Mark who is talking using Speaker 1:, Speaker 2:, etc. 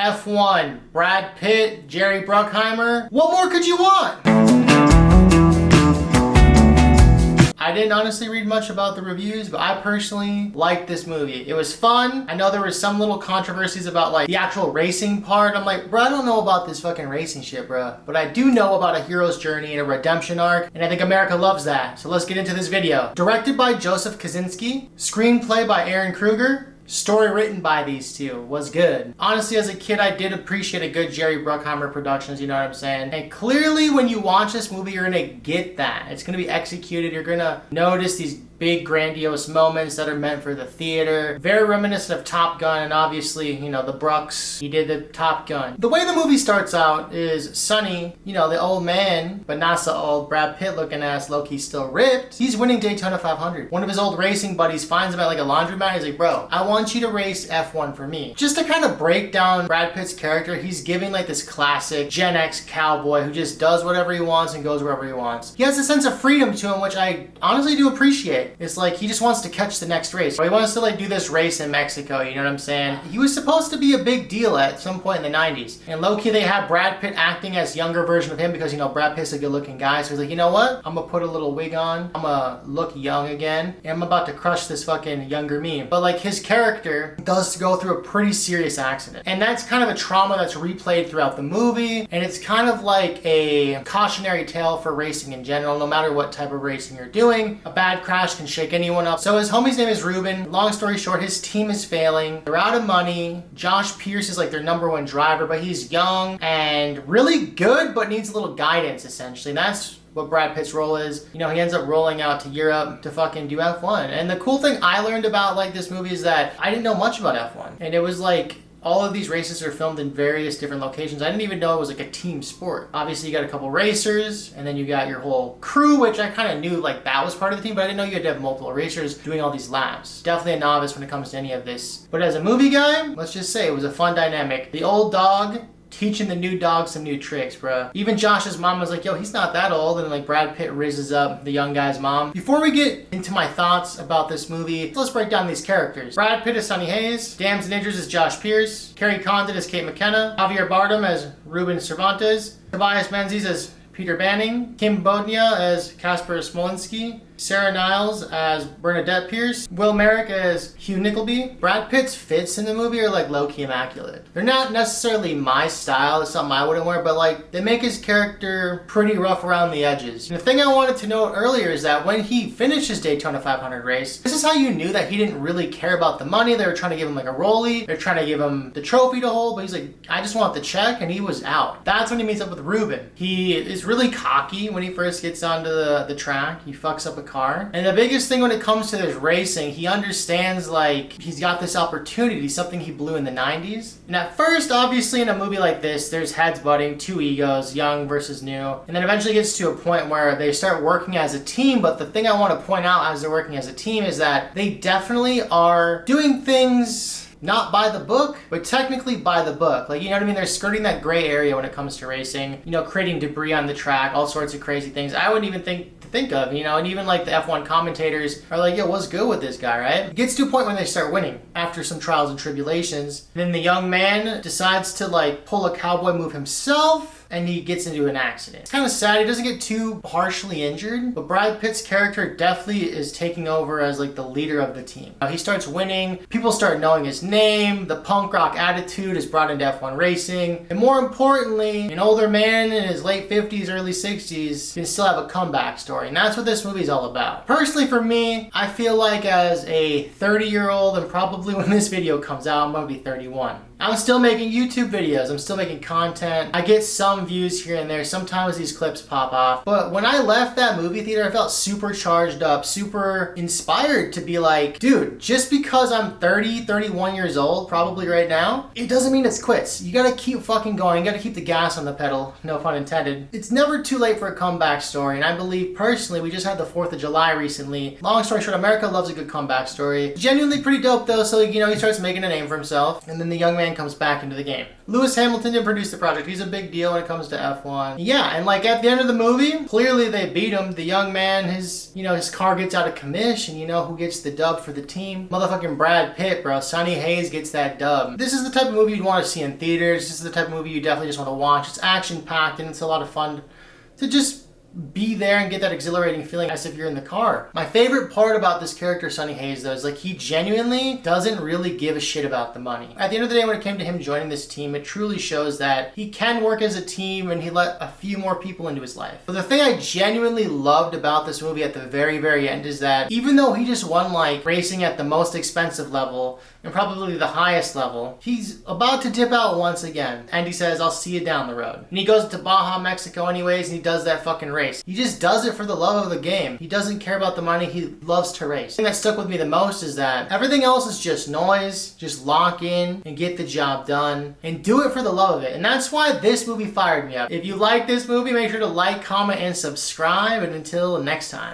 Speaker 1: F1, Brad Pitt, Jerry Bruckheimer. What more could you want? I didn't honestly read much about the reviews, but I personally liked this movie. It was fun. I know there was some little controversies about like the actual racing part. I'm like, bro, I don't know about this fucking racing shit, bro. But I do know about a hero's journey and a redemption arc, and I think America loves that. So let's get into this video. Directed by Joseph Kosinski, screenplay by Aaron Kruger, story written by these two, was good. Honestly, as a kid, I did appreciate a good Jerry Bruckheimer Productions, you know what I'm saying? And clearly when you watch this movie, you're gonna get that. It's gonna be executed. You're gonna notice these big grandiose moments that are meant for the theater. Very reminiscent of Top Gun, and obviously, you know, the Brucks, he did the Top Gun. The way the movie starts out is Sonny, you know, the old man, but not so old, Brad Pitt looking ass, low-key still ripped. He's winning Daytona 500. One of his old racing buddies finds him at like a laundromat. He's like, bro, I want you to race F1 for me. Just to kind of break down Brad Pitt's character, he's giving like this classic Gen X cowboy who just does whatever he wants and goes wherever he wants. He has a sense of freedom to him, which I honestly do appreciate. It's like he just wants to catch the next race. Or he wants to like do this race in Mexico, you know what I'm saying? He was supposed to be a big deal at some point in the 90s. And low-key they had Brad Pitt acting as younger version of him because, you know, Brad Pitt's a good looking guy. So he's like, you know what? I'm gonna put a little wig on. I'm gonna look young again. And I'm about to crush this fucking younger me. But like his character does go through a pretty serious accident. And that's kind of a trauma that's replayed throughout the movie. And it's kind of like a cautionary tale for racing in general. No matter what type of racing you're doing, a bad crash can shake anyone up. So his homie's name is Ruben. Long story short, his team is failing. They're out of money. Josh Pierce is like their #1 driver, but he's young and really good, but needs a little guidance essentially. And that's what Brad Pitt's role is. You know, he ends up rolling out to Europe to fucking do F1. And the cool thing I learned about like this movie is that I didn't know much about F1. And it was like, all of these races are filmed in various different locations. I didn't even know it was like a team sport. Obviously you got a couple racers and then you got your whole crew, which I kind of knew like that was part of the team, but I didn't know you had to have multiple racers doing all these laps. Definitely a novice when it comes to any of this. But as a movie guy, let's just say it was a fun dynamic. The old dog teaching the new dog some new tricks, bro. Even Josh's mom was like, yo, he's not that old. And like Brad Pitt raises up the young guy's mom. Before we get into my thoughts about this movie, let's break down these characters. Brad Pitt is Sonny Hayes. Dams and Idris is Josh Pierce. Carrie Condon is Kate McKenna. Javier Bardem as Ruben Cervantes. Tobias Menzies as Peter Banning. Kim Bodnia as Casper Smolinski. Sarah Niles as Bernadette Pierce, Will Merrick as Hugh Nickleby. Brad Pitt's fits in the movie are like low-key immaculate. They're not necessarily my style, it's something I wouldn't wear, but like they make his character pretty rough around the edges. And the thing I wanted to note earlier is that when he finished his Daytona 500 race, this is how you knew that he didn't really care about the money. They were trying to give him like a rollie, they're trying to give him the trophy to hold, but he's like, I just want the check, and he was out. That's when he meets up with Ruben. He is really cocky when he first gets onto the track. He fucks up a car. And the biggest thing when it comes to this racing, he understands like he's got this opportunity, something he blew in the 90s. And at first, obviously in a movie like this, there's heads butting, two egos, young versus new. And then eventually gets to a point where they start working as a team. But the thing I want to point out as they're working as a team is that they definitely are doing things not by the book, but technically by the book. Like, you know what I mean? They're skirting that gray area when it comes to racing, you know, creating debris on the track, all sorts of crazy things I wouldn't even think of, you know, and even like the F1 commentators are like, yo, what's good with this guy, right? It gets to a point when they start winning after some trials and tribulations. Then the young man decides to like pull a cowboy move himself, and he gets into an accident. It's kind of sad. He doesn't get too harshly injured, but Brad Pitt's character definitely is taking over as like the leader of the team. He starts winning, people start knowing his name, the punk rock attitude is brought into F1 racing, and more importantly, an older man in his late 50s, early 60s can still have a comeback story, and that's what this movie is all about. Personally for me, I feel like as a 30-year-old, and probably when this video comes out, I'm gonna be 31. I'm still making YouTube videos, I'm still making content. I get some views here and there, sometimes these clips pop off. But when I left that movie theater, I felt super charged up, super inspired to be like, dude, just because I'm 30, 31 years old, probably right now, it doesn't mean it's quits. You gotta keep fucking going, you gotta keep the gas on the pedal, no pun intended. It's never too late for a comeback story, and I believe personally, we just had the 4th of July recently. Long story short, America loves a good comeback story. Genuinely pretty dope though, so you know, he starts making a name for himself, and then the young man man comes back into the game. Lewis Hamilton didn't produce the project. He's a big deal when it comes to F1. Yeah, and like at the end of the movie, clearly they beat him. The young man, his car gets out of commission. You know who gets the dub for the team? Motherfucking Brad Pitt, bro. Sonny Hayes gets that dub. This is the type of movie you'd want to see in theaters. This is the type of movie you definitely just want to watch. It's action-packed and it's a lot of fun to just be there and get that exhilarating feeling as if you're in the car. My favorite part about this character, Sonny Hayes, though, is like he genuinely doesn't really give a shit about the money. At the end of the day, when it came to him joining this team, it truly shows that he can work as a team and he let a few more people into his life. But the thing I genuinely loved about this movie at the very, very end is that even though he just won like racing at the most expensive level and probably the highest level, he's about to dip out once again. And he says, I'll see you down the road. And he goes to Baja, Mexico anyways, and he does that fucking race. He just does it for the love of the game. He doesn't care about the money. He loves to race. The thing that stuck with me the most is that everything else is just noise. Just lock in and get the job done and do it for the love of it. And that's why this movie fired me up. If you like this movie, make sure to like, comment, and subscribe. And until next time.